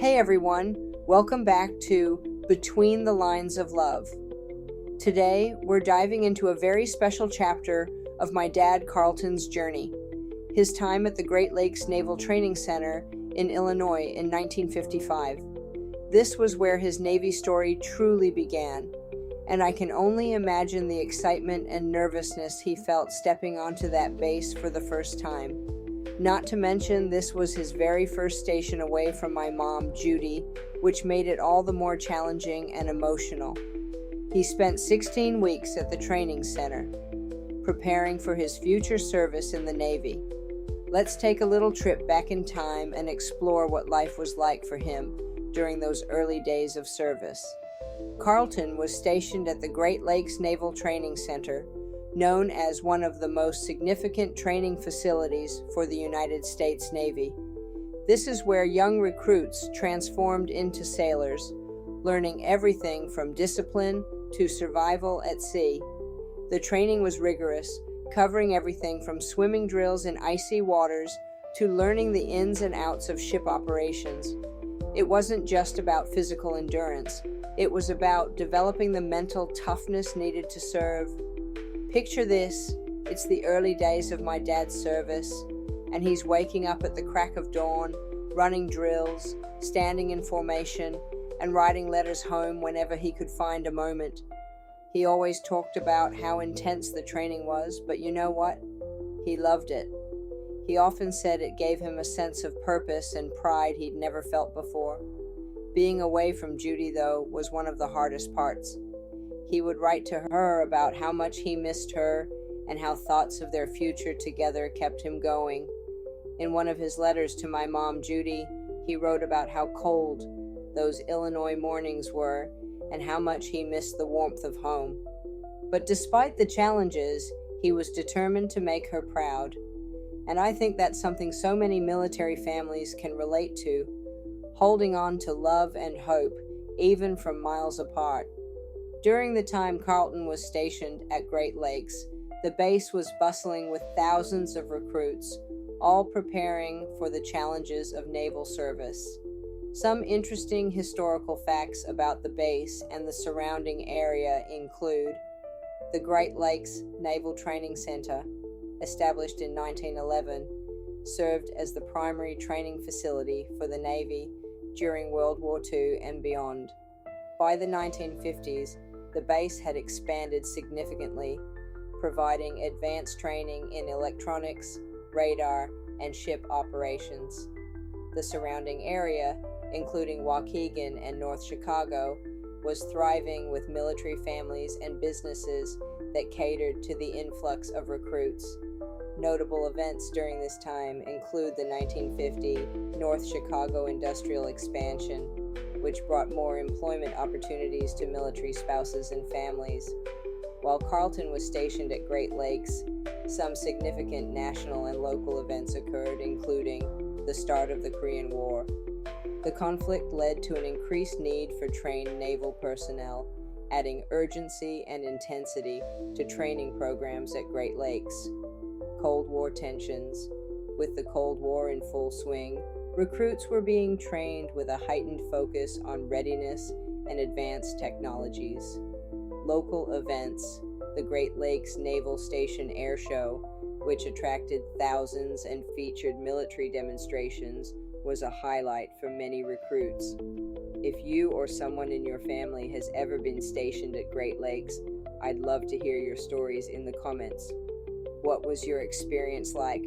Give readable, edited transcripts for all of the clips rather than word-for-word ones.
Hey everyone, welcome back to Between the Lines of Love. Today, we're diving into a very special chapter of my dad Carlton's journey, his time at the Great Lakes Naval Training Center in Illinois in 1955. This was where his Navy story truly began, and I can only imagine the excitement and nervousness he felt stepping onto that base for the first time. Not to mention, this was his very first station away from my mom, Judy, which made it all the more challenging and emotional. He spent 16 weeks at the training center, preparing for his future service in the Navy. Let's take a little trip back in time and explore what life was like for him during those early days of service. Carlton was stationed at the Great Lakes Naval Training Center, known as one of the most significant training facilities for the United States Navy. This is where young recruits transformed into sailors, learning everything from discipline to survival at sea. The training was rigorous, covering everything from swimming drills in icy waters to learning the ins and outs of ship operations. It wasn't just about physical endurance. It was about developing the mental toughness needed to serve. Picture this, it's the early days of my dad's service, and he's waking up at the crack of dawn, running drills, standing in formation, and writing letters home whenever he could find a moment. He always talked about how intense the training was, but you know what? He loved it. He often said it gave him a sense of purpose and pride he'd never felt before. Being away from Judy, though, was one of the hardest parts. He would write to her about how much he missed her and how thoughts of their future together kept him going. In one of his letters to my mom, Judy, he wrote about how cold those Illinois mornings were and how much he missed the warmth of home. But despite the challenges, he was determined to make her proud. And I think that's something so many military families can relate to, holding on to love and hope, even from miles apart. During the time Carlton was stationed at Great Lakes, the base was bustling with thousands of recruits, all preparing for the challenges of naval service. Some interesting historical facts about the base and the surrounding area include the Great Lakes Naval Training Center, established in 1911, served as the primary training facility for the Navy during World War II and beyond. By the 1950s, the base had expanded significantly, providing advanced training in electronics, radar, and ship operations. The surrounding area, including Waukegan and North Chicago, was thriving with military families and businesses that catered to the influx of recruits. Notable events during this time include the 1950 North Chicago industrial expansion, which brought more employment opportunities to military spouses and families. While Carlton was stationed at Great Lakes, some significant national and local events occurred, including the start of the Korean War. The conflict led to an increased need for trained naval personnel, adding urgency and intensity to training programs at Great Lakes. Cold War tensions. With the Cold War in full swing, recruits were being trained with a heightened focus on readiness and advanced technologies. Local events. The Great Lakes Naval Station Air Show, which attracted thousands and featured military demonstrations, was a highlight for many recruits. If you or someone in your family has ever been stationed at Great Lakes, I'd love to hear your stories in the comments. What was your experience like?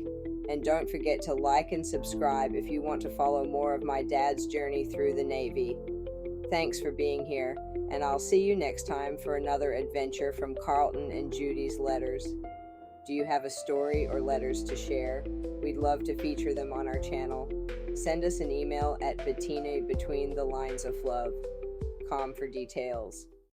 And don't forget to like and subscribe if you want to follow more of my dad's journey through the Navy. Thanks for being here, and I'll see you next time for another adventure from Carlton and Judy's letters. Do you have a story or letters to share? We'd love to feature them on our channel. Send us an email at betweenthelinesoflove.com for details.